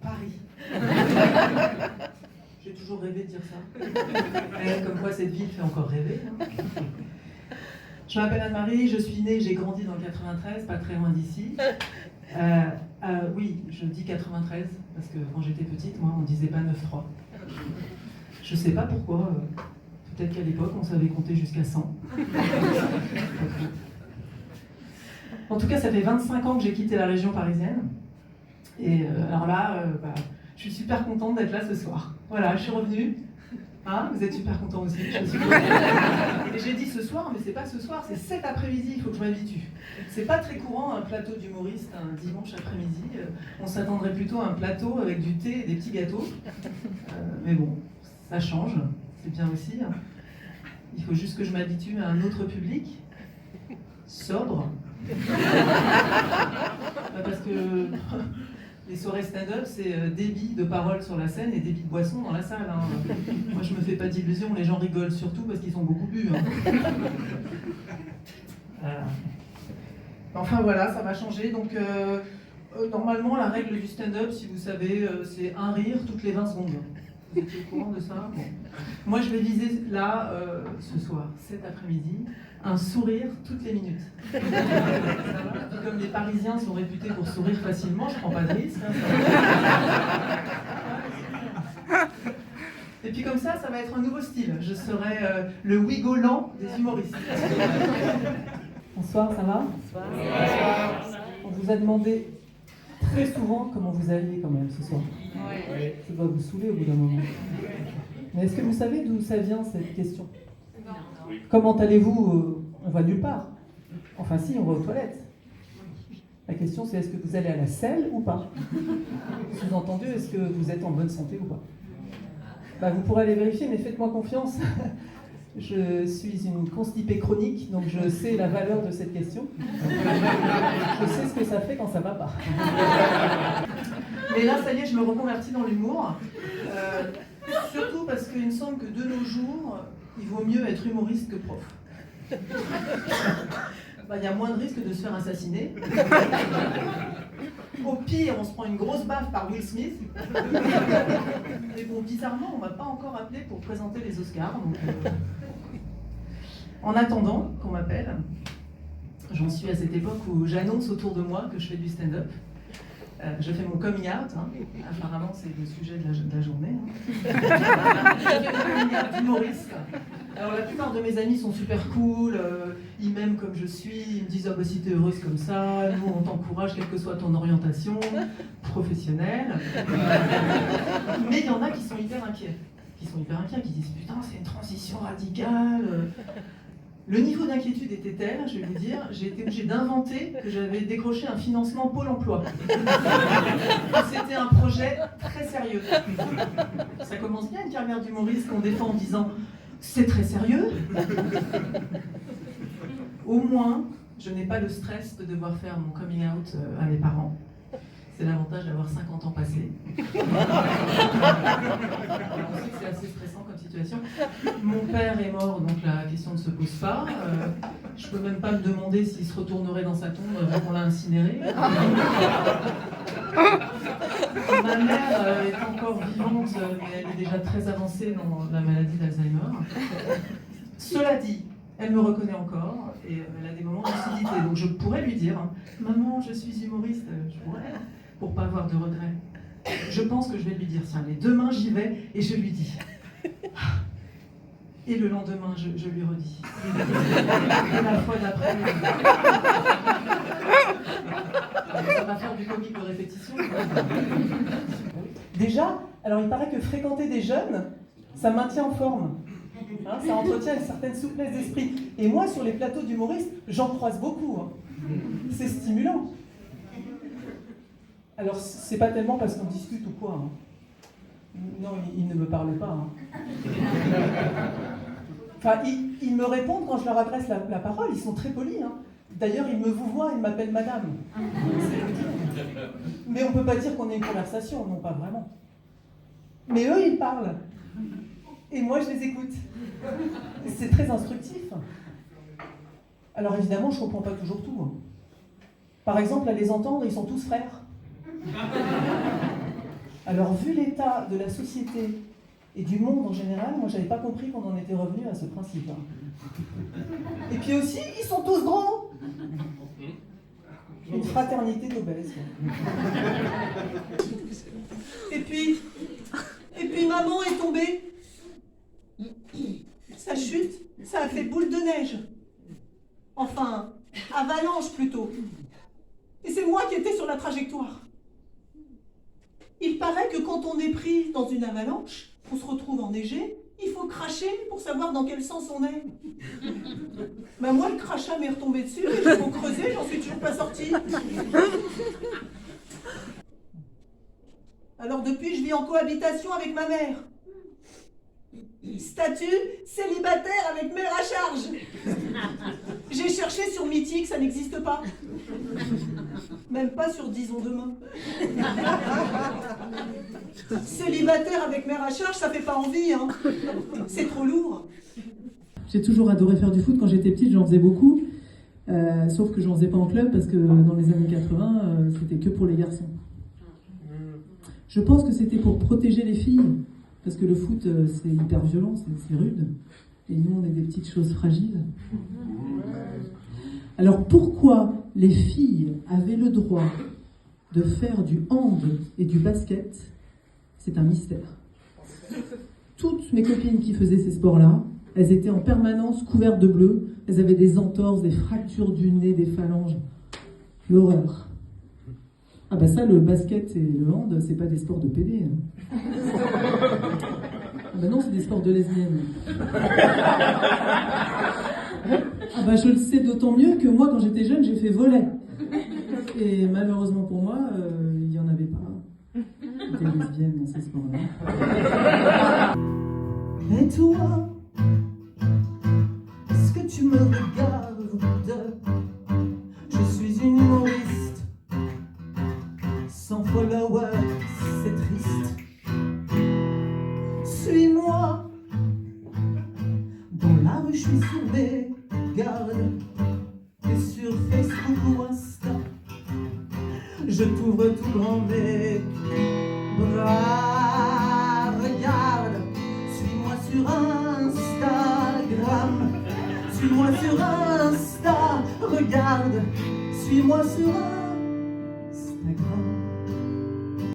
Paris. J'ai toujours rêvé de dire ça. Comme quoi cette ville fait encore rêver. Hein. Je m'appelle Anne-Marie, je suis née, j'ai grandi dans le 93, pas très loin d'ici. Oui, je dis 93, parce que quand j'étais petite, moi, on disait pas 9-3. Je sais pas pourquoi, peut-être qu'à l'époque, on savait compter jusqu'à 100. En tout cas, ça fait 25 ans que j'ai quitté la région parisienne. Et alors là, je suis super contente d'être là ce soir. Voilà, je suis revenue. Hein, vous êtes super contents aussi. Et j'ai dit ce soir, mais c'est pas ce soir, c'est cet après-midi, il faut que je m'habitue. C'est pas très courant un plateau d'humoriste un dimanche après-midi. On s'attendrait plutôt à un plateau avec du thé et des petits gâteaux. Mais bon, ça change, c'est bien aussi. Hein. Il faut juste que je m'habitue à un autre public, sobre. Parce que les soirées stand-up, c'est débit de paroles sur la scène et débit de boissons dans la salle. Hein. Moi, je me fais pas d'illusions, les gens rigolent surtout parce qu'ils ont beaucoup bu. Hein. Enfin voilà, ça va changer. Donc, normalement, la règle du stand-up, si vous savez, c'est un rire toutes les 20 secondes. Vous étiez au courant de ça? Bon. Moi, je vais viser là, ce soir, cet après-midi, un sourire toutes les minutes. Comme les Parisiens sont réputés pour sourire facilement, je prends pas de risque. Hein, et puis comme ça va être un nouveau style. Je serai le wigolant des humoristes. Bonsoir, ça va? Bonsoir. On vous a demandé très souvent comment vous alliez quand même ce soir. Oui. Ça doit vous saouler au bout d'un moment. Mais est-ce que vous savez d'où ça vient cette question? Non. Comment allez-vous? On va nulle part. Enfin si, on va aux toilettes. La question c'est est-ce que vous allez à la selle ou pas? Sous-entendu, est-ce que vous êtes en bonne santé ou pas? Vous pourrez aller vérifier, mais faites-moi confiance. Je suis une constipée chronique, donc je sais la valeur de cette question. Je sais ce que ça fait quand ça va pas. Mais là, ça y est, je me reconvertis dans l'humour. Surtout parce qu'il me semble que de nos jours, il vaut mieux être humoriste que prof. Il y a moins de risques de se faire assassiner. Au pire, on se prend une grosse baffe par Will Smith. Mais bon, bizarrement, on ne m'a pas encore appelé pour présenter les Oscars. Donc, en attendant qu'on m'appelle, j'en suis à cette époque où j'annonce autour de moi que je fais du stand-up. Je fais mon coming out, hein. Apparemment c'est le sujet de la journée. Hein. Je fais mon coming out d'humoriste. Alors la plupart de mes amis sont super cool, ils m'aiment comme je suis, ils me disent « Ah bah si t'es heureuse comme ça, nous on t'encourage quelle que soit ton orientation professionnelle. » Mais il y en a qui sont hyper inquiets, qui disent « Putain c'est une transition radicale !» Le niveau d'inquiétude était tel, je vais vous dire, j'ai été obligée d'inventer que j'avais décroché un financement Pôle emploi. C'était un projet très sérieux. Ça commence bien une carrière d'humoriste qu'on défend en disant « C'est très sérieux !» Au moins, je n'ai pas le stress de devoir faire mon coming out à mes parents. C'est l'avantage d'avoir 50 ans passés. On sait que c'est assez stressant comme situation. Mon père est mort, donc la question ne se pose pas. Je peux même pas me demander s'il se retournerait dans sa tombe vu qu'on l'a incinéré. Ma mère est encore vivante, mais elle est déjà très avancée dans la maladie d'Alzheimer. Cela dit, elle me reconnaît encore et elle a des moments de lucidité. Donc je pourrais lui dire « Maman, je suis humoriste », je pourrais, pour pas avoir de regrets. Je pense que je vais lui dire « Tiens, allez, demain j'y vais et je lui dis ». Et le lendemain, je lui redis. Et la fois d'après, ça va faire du comique de répétition. Déjà, alors il paraît que fréquenter des jeunes, ça maintient en forme. Hein, ça entretient une certaine souplesse d'esprit. Et moi, sur les plateaux d'humoristes, j'en croise beaucoup. Hein. C'est stimulant. Alors, c'est pas tellement parce qu'on discute ou quoi. Hein. Non, ils ne me parlent pas. Hein. Enfin, ils me répondent quand je leur adresse la parole. Ils sont très polis. Hein. D'ailleurs, ils me vouvoient, ils m'appellent madame. Mais on ne peut pas dire qu'on ait une conversation. Non, pas vraiment. Mais eux, ils parlent. Et moi, je les écoute. C'est très instructif. Alors évidemment, je ne comprends pas toujours tout. Hein. Par exemple, à les entendre, ils sont tous frères. Alors, vu l'état de la société et du monde en général, moi, j'avais pas compris qu'on en était revenu à ce principe-là. Et puis aussi, ils sont tous gros. Une fraternité d'obèses. Et puis, maman est tombée. Sa chute, ça a fait boule de neige. Enfin, avalanche plutôt. Et c'est moi qui étais sur la trajectoire. Il paraît que quand on est pris dans une avalanche, on se retrouve enneigé, il faut cracher pour savoir dans quel sens on est. Ben moi, le crachat m'est retombé dessus, et j'ai beau creuser, j'en suis toujours pas sortie. Alors depuis, je vis en cohabitation avec ma mère. Statut célibataire avec mère à charge. J'ai cherché sur Mythique, ça n'existe pas. Même pas sur Disons Demain. Célibataire avec mère à charge, ça fait pas envie, hein. C'est trop lourd. J'ai toujours adoré faire du foot. Quand j'étais petite, j'en faisais beaucoup. Sauf que j'en faisais pas en club parce que dans les années 80, c'était que pour les garçons. Je pense que c'était pour protéger les filles. Parce que le foot, c'est hyper violent, c'est rude. Et nous, on est des petites choses fragiles. Alors pourquoi les filles avaient le droit de faire du hand et du basket, c'est un mystère. Toutes mes copines qui faisaient ces sports-là, elles étaient en permanence couvertes de bleu. Elles avaient des entorses, des fractures du nez, des phalanges. L'horreur. Ah bah ça, le basket et le hand, c'est pas des sports de PD. Hein. Ah bah non, c'est des sports de lesbiennes. Ah bah je le sais d'autant mieux que moi, quand j'étais jeune, j'ai fait volley. Et malheureusement pour moi, il n'y en avait pas des lesbiennes dans ces sports-là. Et toi, est-ce que tu me regardes? Je suis une humoriste, sans followers, c'est triste. Suis-moi, dans la rue je suis sur mes gardes. Et sur Facebook ou Insta, je t'ouvre tout grand mes bras. Regarde, suis-moi sur Instagram. Suis-moi sur Insta. Regarde, suis-moi sur Insta.